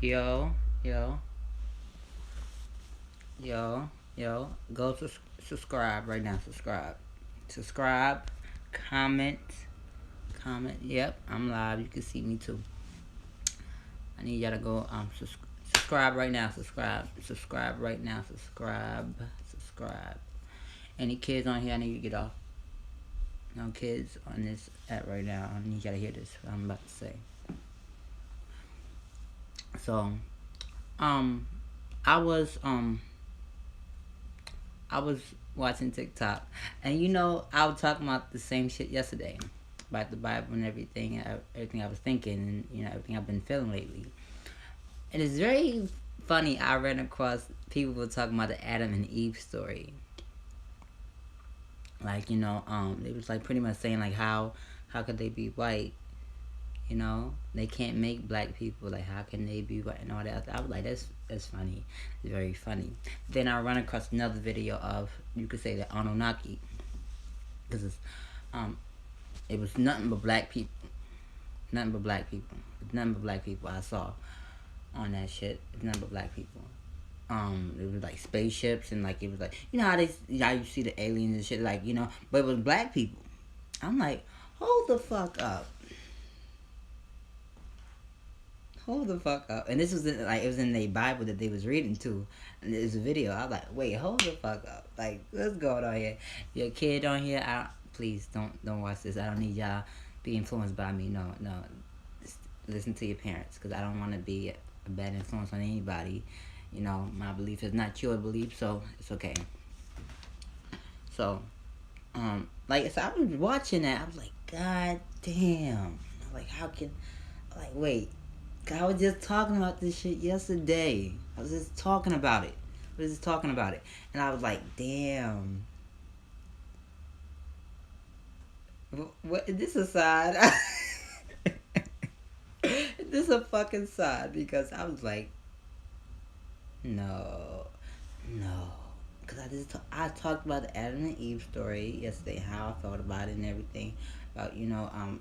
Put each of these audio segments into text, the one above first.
Yo, yo, yo. Go to subscribe right now. Subscribe. Comment. Comment. Yep, I'm live. You can see me too. I need y'all to go subscribe right now. Subscribe right now. Subscribe. Any kids on here? I need you to get off. No kids on this app right now. I need y'all to hear this. What I'm about to say. So, um, I was I was watching TikTok, and I was talking about the same shit yesterday about the Bible and everything I was thinking, and everything I've been feeling lately. And it's very funny. I ran across people were talking about the Adam and Eve story. Like it was like pretty much saying like how could they be white? They can't make black people. Like, how can they be white and all that? I was like, that's funny. It's very funny. Then I run across another video of, you could say, the Anunnaki, because it was nothing but black people. Nothing but black people. Nothing but black people I saw on that shit. It's nothing but black people. It was like spaceships, and like it was like how you see the aliens and shit, like but it was black people. I'm like, hold the fuck up. Hold the fuck up. And this was it was in the Bible that they was reading too. And there's a video. I was like, wait, hold the fuck up. Like, what's going on here? Your kid on here, please don't watch this. I don't need y'all be influenced by me. No. Just listen to your parents, because I don't want to be a bad influence on anybody. My belief is not your belief, so it's okay. So, so I was watching that. I was like, God damn. Like, how can, wait. I was just talking about this shit yesterday. I was just talking about it. And I was like, damn. What, is this a side? Is this a fucking side? Because I was like, no. Because I talked about the Adam and Eve story yesterday, how I felt about it and everything. About, and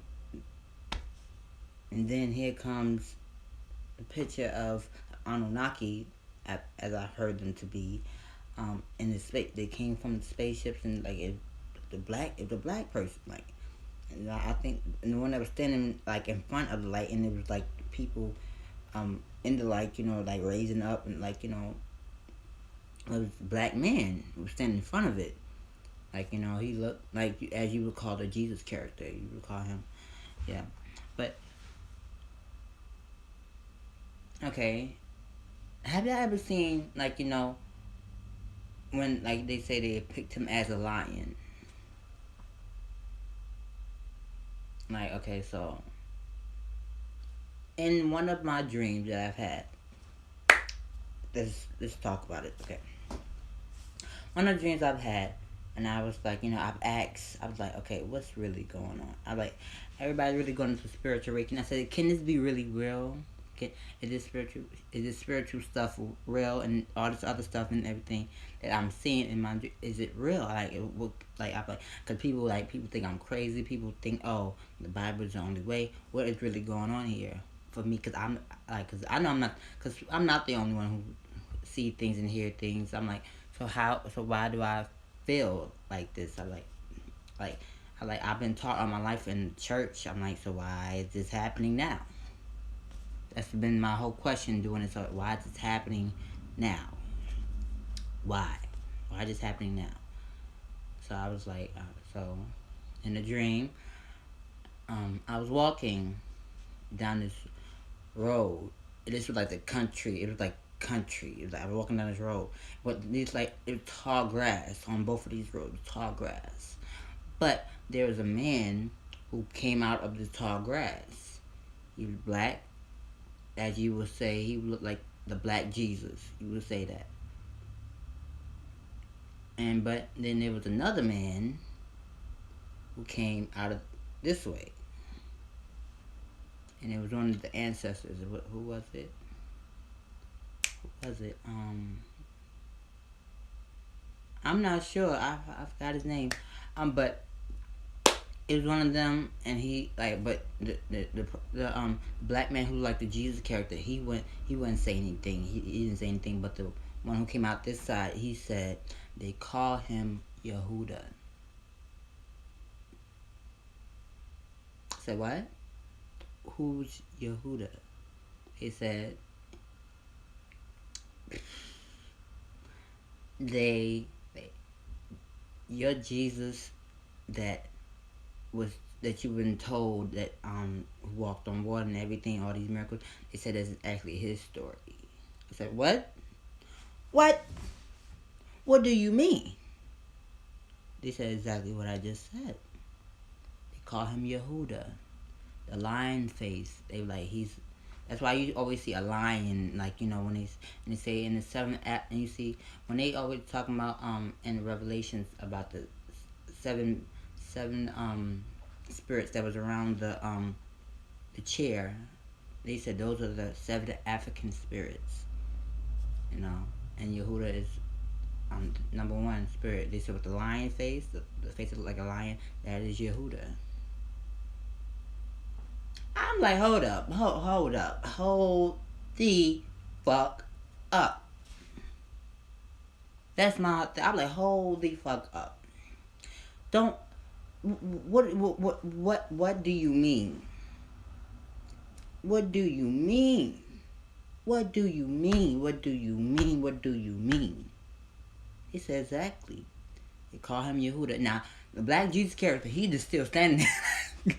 then here comes a picture of Anunnaki, as I heard them to be, in the space. They came from the spaceships, and like the black person, like, and I think the one that was standing like in front of the light, and it was like people, in the like like raising up, and like it was a black man who was standing in front of it, like he looked like, as you would call the Jesus character, you would call him, yeah, but. Okay, have y'all ever seen, like, when, like, they say they picked him as a lion? Like, okay, so, in one of my dreams that I've had, let's talk about it, okay. One of the dreams I've had, and I was like, I've asked, I was like, okay, what's really going on? I like, everybody's really going into spiritual awakening. I said, can this be really real? Is this spiritual stuff real, and all this other stuff and everything that I'm seeing in my, is it real? Because people think I'm crazy. People think, oh, the Bible is the only way. What is really going on here for me? Because I know I'm not the only one who see things and hear things. I'm like, so why do I feel like this? I've been taught all my life in church. I'm like, so why is this happening now? That's been my whole question doing this. Why is this happening now? Why? Why is this happening now? So I was like, so in the dream, I was walking down this road. This was like the country. It was like country. It was like I was walking down this road. But it was tall grass on both of these roads. Tall grass. But there was a man who came out of the tall grass. He was black. As you would say, he looked like the black Jesus. You would say that. But then there was another man who came out of this way. And it was one of the ancestors. Who was it? I'm not sure. I forgot his name. But it was one of them, and he like, but the black man who like the Jesus character, he wouldn't say anything. He didn't say anything, but the one who came out this side, he said they call him Yehuda. I said what? Who's Yehuda? He said they your Jesus that you've been told that walked on water and everything, all these miracles. They said this is actually his story. I said what? What do you mean? They said exactly what I just said. They call him Yehuda, the lion face. They like he's. That's why you always see a lion, like when they say in the seventh act, and you see when they always talking about in the Revelations about the seven spirits that was around the chair. They said those are the 7 African spirits, and Yehuda is number 1 spirit. They said with the lion face, the face that looked like a lion, that is Yehuda. I'm like, hold up, hold the fuck up. That's my. I'm like, hold the fuck up. Don't. What do you mean? What do you mean? What do you mean? What do you mean? What do you mean? He said exactly. They call him Yehuda. Now, the black Jesus character, he just still standing there.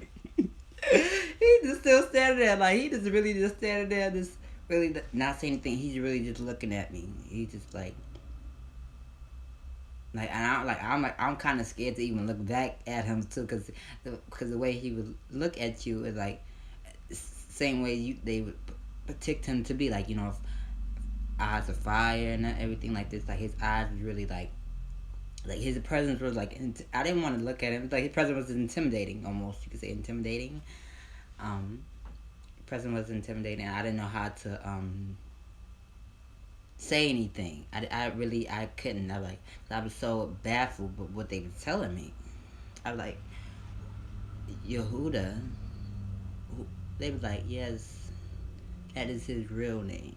He's just still standing there. Like, he just really just standing there, just really not saying anything. He's really just looking at me. He's just like, and I'm kind of scared to even look back at him too, cause the way he would look at you is like, same way they would predict him to be, like, if eyes of fire and everything like this. Like, his eyes was really like his presence was like, I didn't want to look at him. Like, his presence was intimidating, almost, you could say intimidating. His presence was intimidating. I didn't know how to say anything. I couldn't. I was so baffled by what they were telling me. I was like, Yehuda. They was like, yes, that is his real name.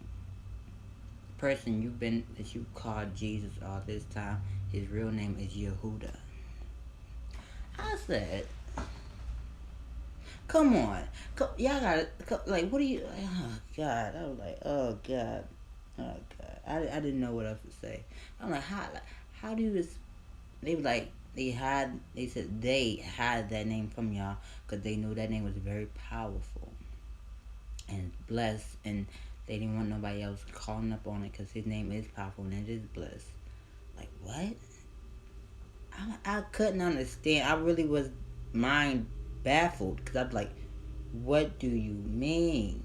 Person that you called Jesus all this time, his real name is Yehuda. I said, come on, y'all gotta, like, what do you? Oh God, I was like, oh God. I didn't know what else to say. I'm like, how do you just? They were like, they said they had that name from y'all because they knew that name was very powerful and blessed, and they didn't want nobody else calling up on it because his name is powerful and it is blessed. Like, what? I couldn't understand. I really was mind baffled because I was like, what do you mean?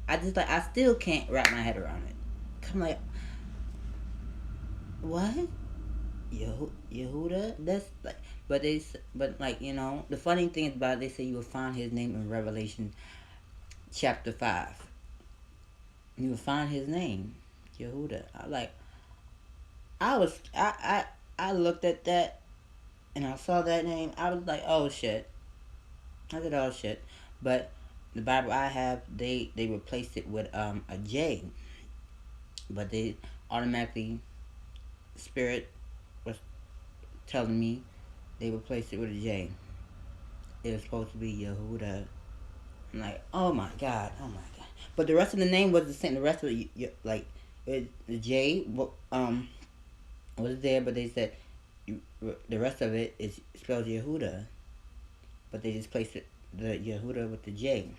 I still can't wrap my head around it. I'm like, what? Yehuda? That's like, but the funny thing about it, they say you will find his name in Revelation chapter 5. You will find his name, Yehuda. I looked at that and I saw that name. I was like, oh shit. I said, oh shit. But the Bible I have, they replaced it with a J. But they automatically, Spirit was telling me they replaced it with a J. It was supposed to be Yehuda. I'm like, oh my God. But the rest of the name was the same. The rest of it, like, the J was there, but they said the rest of it is spelled Yehuda. But they just placed it, the Yehuda with the J.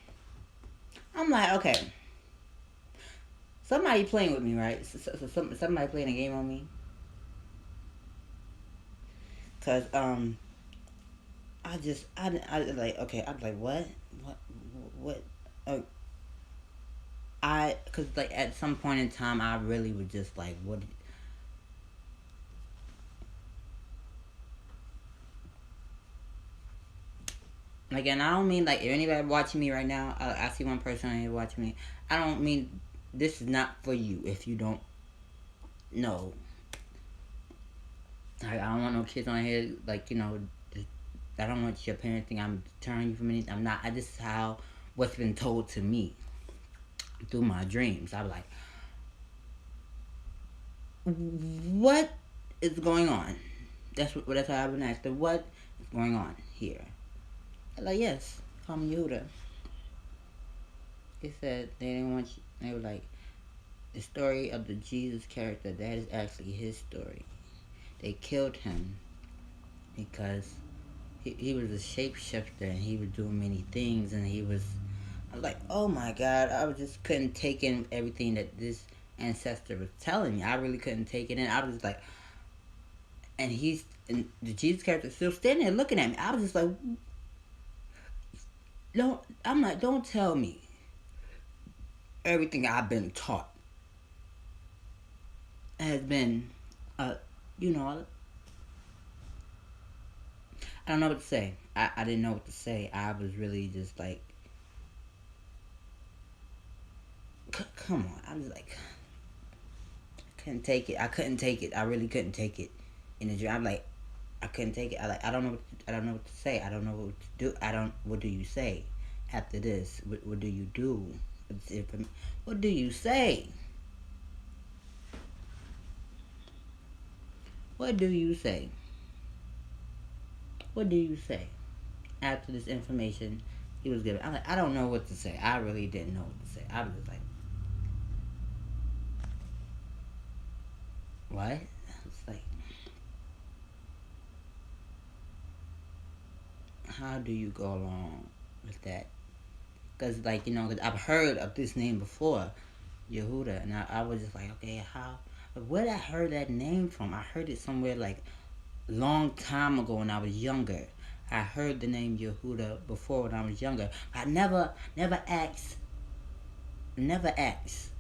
I'm like, okay. Somebody playing with me, right? Somebody playing a game on me. Cause I like, okay. I'm like, what? Cause like at some point in time, I really was just like, what? Like, and I don't mean like if anybody watching me right now, I see one person on here watching me. I don't mean this is not for you if you don't know. I don't want no kids on here, like, just I don't want your parents to think I'm deterring you from anything. I'm not. This is how what's been told to me through my dreams. I was like, what is going on? That's how I've been asking. What is going on here? I'm like, yes, call me Yehuda. They said they didn't want you. They were like, the story of the Jesus character, that is actually his story. They killed him because he was a shapeshifter and he was doing many things, and I was like, oh my God, I just couldn't take in everything that this ancestor was telling me. I really couldn't take it in. I was just like, and the Jesus character still standing there looking at me. I was just like, don't tell me everything I've been taught has been, you know, I don't know what to say. I didn't know what to say. I was really just like, come on. I was like, I couldn't take it. I couldn't take it. I really couldn't take it. In the dream, I'm like, I couldn't take it. I don't know. I don't know what to say. I don't know what to do. What do you say after this? What do you do? What do you say? What do you say? What do you say after this information he was given? I'm like, I don't know what to say. I really didn't know what to say. I was just like, what? It's like, how do you go along with that? Because, like, cause I've heard of this name before, Yehuda, and I was just like, okay, where did I heard that name from? I heard it somewhere, like, long time ago when I was younger. I heard the name Yehuda before when I was younger. I never asked, I never asked,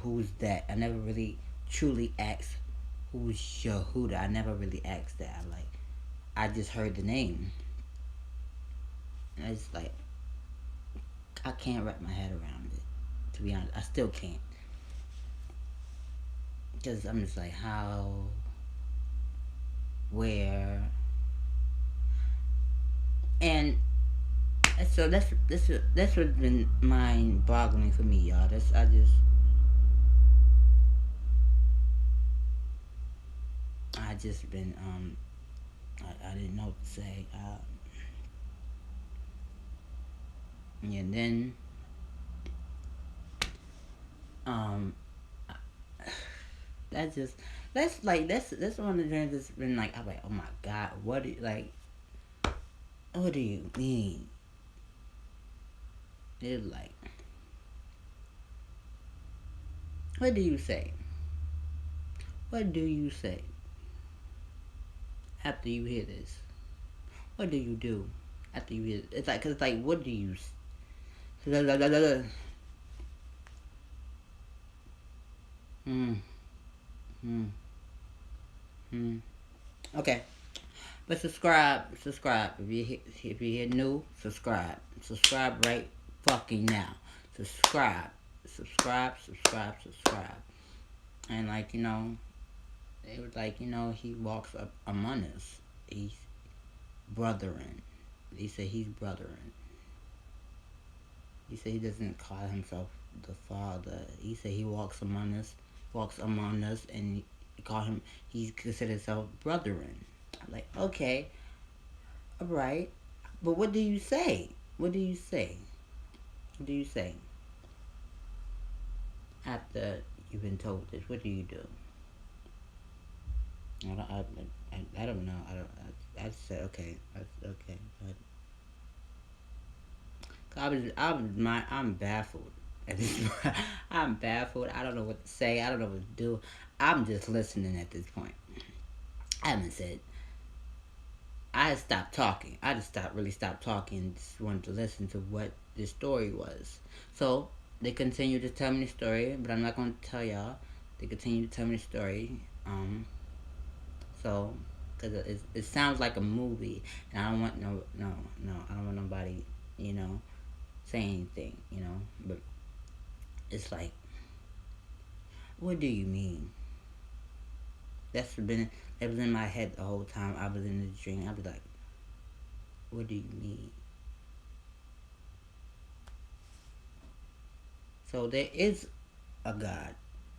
who's that? I never really truly asked, who's Yehuda? I never really asked that. I just heard the name. And I just like, I can't wrap my head around it. To be honest, I still can't. Because I'm just like, how, where, and so that's what's been mind boggling for me, y'all. I just been I didn't know what to say. And then that's one of the dreams that's been like, I'm like, oh my God, what do you mean? It's like, what do you say? What do you say after you hear this? What do you do after you hear it? Cause it's like, what do you? Okay, but subscribe. If you're new, subscribe right fucking now. Subscribe. And it was like, he walks up among us. He's brothering. He said he's brothering. He said he doesn't call himself the Father. He said he walks among us, and he considers himself brethren. I'm like, okay, all right, but what do you say? What do you say? What do you say after you've been told this? What do you do? I don't know. I said okay. Okay. I'm baffled at this point. I'm baffled. I don't know what to say. I don't know what to do. I'm just listening at this point. I haven't said. I stopped talking. I just stopped talking. Just wanted to listen to what this story was. So they continue to tell me the story, but I'm not going to tell y'all. They continue to tell me the story. So, because it sounds like a movie, and I don't want I don't want nobody, say anything, but it's like, what do you mean? That was in my head the whole time I was in the dream. I'd be like, what do you mean? So there is a God,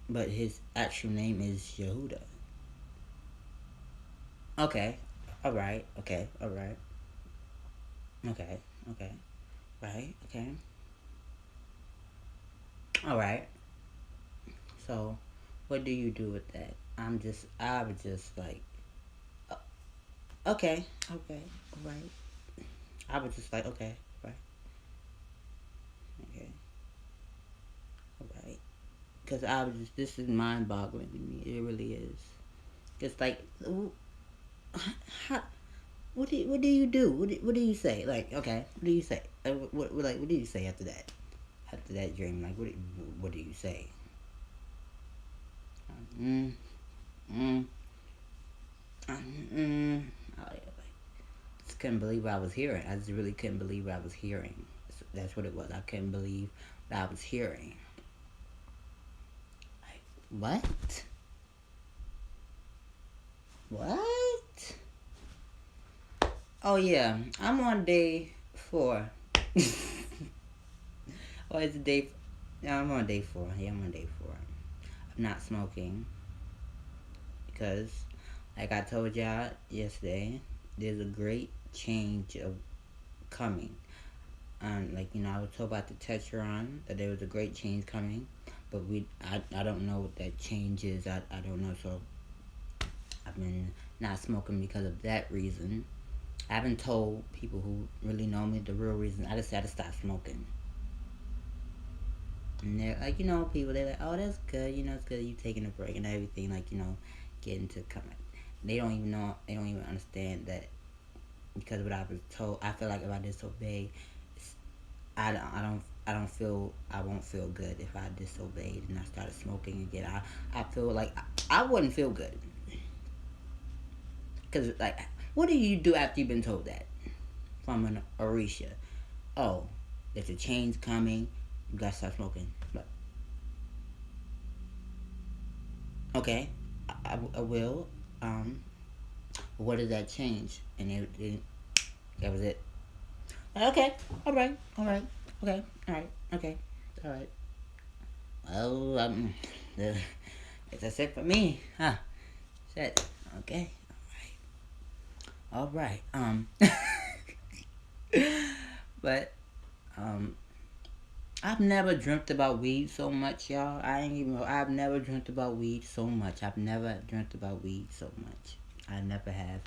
but his actual name is Yehuda. Okay. Alright. Okay. Alright. Okay. Okay. Right. Okay. Alright. So what do you do with that? I was just like, uh, okay. Okay. Alright. I was just like, okay. Right. Okay. Alright. Because I was just, this is mind boggling to me. It really is. It's like, how, what do you do? What do you say? Like, okay, what do you say? What do you say after that? After that dream, like, what do you say? Mm, mm, I just couldn't believe what I was hearing. I just really couldn't believe what I was hearing. That's what it was. I couldn't believe what I was hearing. Like, what? What? Oh yeah, I'm on day 4. Oh, it's day. No, I'm on day 4. Yeah, I'm on day 4. I'm not smoking because, like I told y'all yesterday, there's a great change of coming. Like I was told about the Tetron that there was a great change coming, but I don't know what that change is. I don't know. So I've been not smoking because of that reason. I haven't told people who really know me the real reason. I just had to stop smoking. And they're like, people, they're like, oh, that's good. It's good you taking a break and everything. Like, getting to come. They don't even know. They don't even understand that because of what I was told. I feel like if I disobey, I don't feel. I won't feel good if I disobeyed and I started smoking again. I feel like I wouldn't feel good. Because, like, what do you do after you've been told that from an Orisha? Oh, there's a change coming. You gotta stop smoking. But, okay, I will. What did that change? And that was it. Okay, alright, okay, alright, okay, alright. Well, that's it for me, huh? Shit, okay, alright, but, I've never dreamt about weed so much, y'all. I've never dreamt about weed so much. I've never dreamt about weed so much. I never have.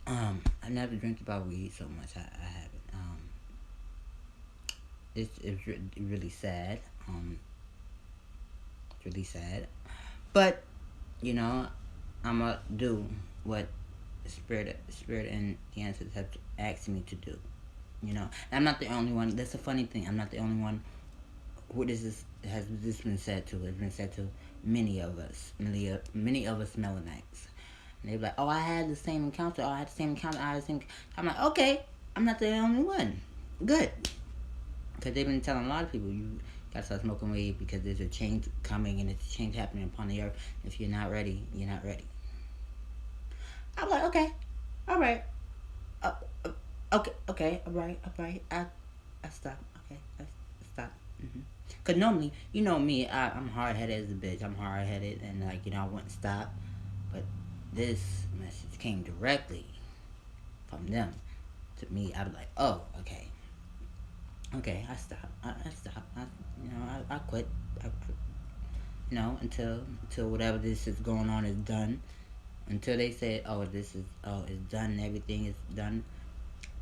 I never dreamt about weed so much. I haven't. It's really sad. It's really sad. But, I'ma do what spirit and the ancestors have asked me to do. And I'm not the only one. That's a funny thing. I'm not the only one who has this been said to. It's been said to many of us. Many of us Melanites. And they be like, oh, I had the same encounter. Oh, I had the same encounter. I'm like, okay, I'm not the only one. Good. Because they've been telling a lot of people, you got to start smoking weed because there's a change coming and it's a change happening upon the earth. If you're not ready, you're not ready. I'm like, okay, all right. Okay, all right. I stop. Okay, I stop. Cause normally, you know me, I'm hard headed as a bitch. I'm hard headed, and I wouldn't stop. But this message came directly from them to me. I was like, oh, okay, I stop. I stop. I quit. Until whatever this is going on is done. Until they say, it's done. Everything is done.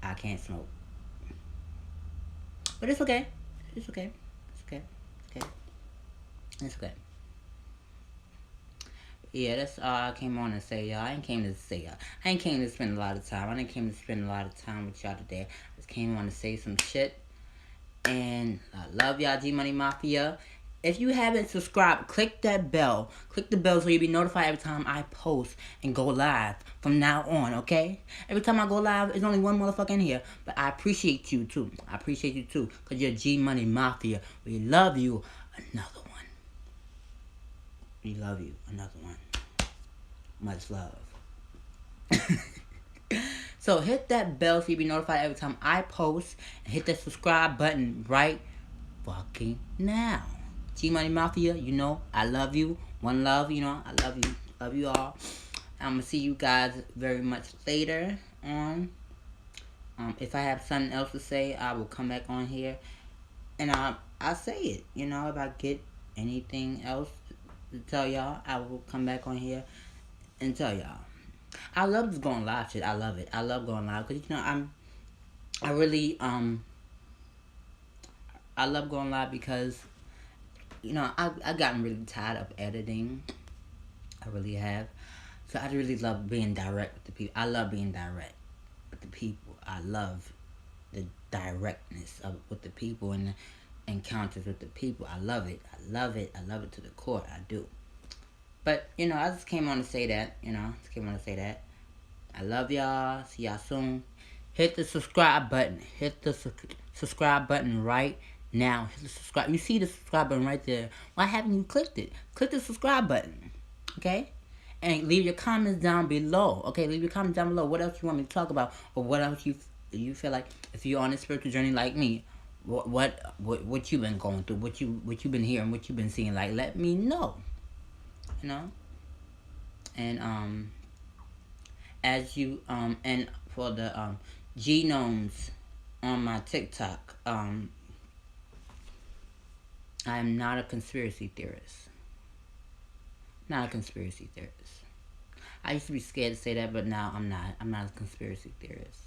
I can't smoke. But it's okay. It's okay. It's okay. It's okay. Yeah, that's all I came on to say, y'all. I ain't came to say, y'all. I ain't came to spend a lot of time. I didn't came to spend a lot of time with y'all today. I just came on to say some shit. And I love y'all, G Money Mafia. If you haven't subscribed, click that bell. Click the bell so you'll be notified every time I post and go live from now on, okay? Every time I go live, there's only one motherfucker in here. But I appreciate you, too. Because you're G Money Mafia. We love you. Another one. We love you. Another one. Much love. So hit that bell so you be notified every time I post. And hit that subscribe button right fucking now. G Money Mafia, you know, I love you. One love, you know, I love you. Love you all. I'm going to see you guys very much later on. If I have something else to say, I will come back on here. And I'll say it. You know, if I get anything else to tell y'all, I will come back on here and tell y'all. I love this going live shit. I love it. I love going live. Because, you know, I really, I love going live because, you know, I've gotten really tired of editing. I really have. So I really love being direct with the people. I love being direct with the people. I love the directness of with the people and the encounters with the people. I love it. I love it. I love it to the core. I do. But, you know, I just came on to say that. You know, just came on to say that. I love y'all. See y'all soon. Hit the subscribe button. Hit the subscribe button right now. Hit the subscribe. You see the subscribe button right there. Why haven't you clicked it? Click the subscribe button. Okay? And leave your comments down below. Okay? Leave your comments down below. What else you want me to talk about? Or what else you feel like, if you're on a spiritual journey like me, what you've been going through, what you've been hearing, what you've been seeing, like, let me know. You know? And as you and for the genomes on my TikTok, I'm not a conspiracy theorist. Not a conspiracy theorist. I used to be scared to say that, but now I'm not. I'm not a conspiracy theorist.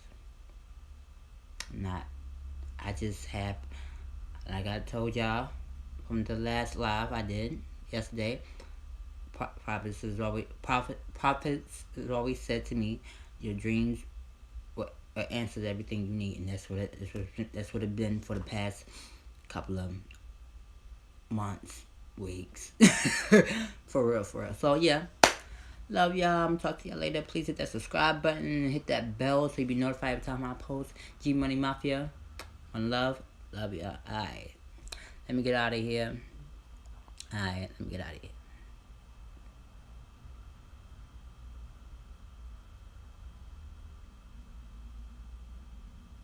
I'm not. I just have, like I told y'all from the last live I did yesterday, prophets has always said to me, your dreams answers everything you need, and that's what it's been for the past couple of months, weeks. For real. So yeah, love y'all. I'm gonna talk to y'all later. Please hit that subscribe button and hit that bell so you be notified every time I post. G Money Mafia. One love y'all. Alright, let me get out of here.